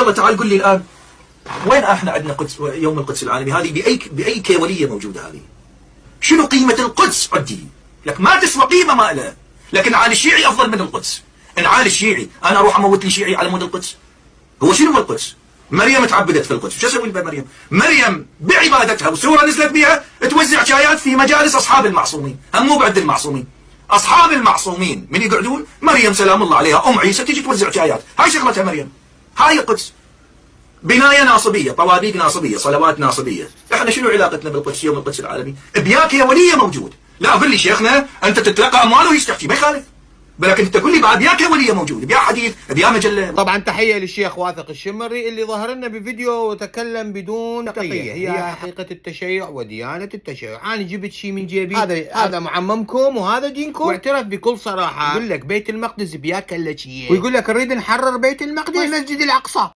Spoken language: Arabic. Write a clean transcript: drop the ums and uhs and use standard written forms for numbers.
يلا تعال قل لي الآن وين احنا عندنا قدس يوم القدس العالمي؟ هذه بأي كيولية موجودة هذه؟ شنو قيمة القدس عندي؟ لك ما تسوى قيمة ما لها. لكن عالي الشيعي أفضل من القدس. إن عالي الشيعي أنا أروح أموت لي شيعي على مود القدس؟ هو شنو القدس؟ مريم تعبدت في القدس، شو اسوي بمريم؟ مريم بعبادتها وسورة نزلت بها توزع شايات في مجالس أصحاب المعصومين، هم مو بعد المعصومين. أصحاب المعصومين من يقعدون مريم سلام الله عليها أم عيسى تجي توزع شايات، هاي شغلتها مريم. هاي القدس. بناية ناصبية، طوابيق ناصبية، صلوات ناصبية. احنا شنو علاقتنا بالقدس يوم القدس العالمي؟ بياك يا ولية موجود. لا قل لي شيخنا انت تتلقى امواله ويستحكي ما يخالف. لكن انت تقول لي بعد بياك يا ولية موجود، بيا حديث، بيا مجلة. طبعا تحية للشيخ واثق الشمري اللي ظهر لنا بفيديو وتكلم بدون تقية. هي حقيقة التشيع وديانة التشيع. انا جبت شيء من جيبي، هذا معممكم وهذا دينكم. واعترف بكل صراحة، يقول لك بيت المقدس بياك الا شيء، ويقول لك نريد نحرر بيت المقدس والمسجد الاقصى.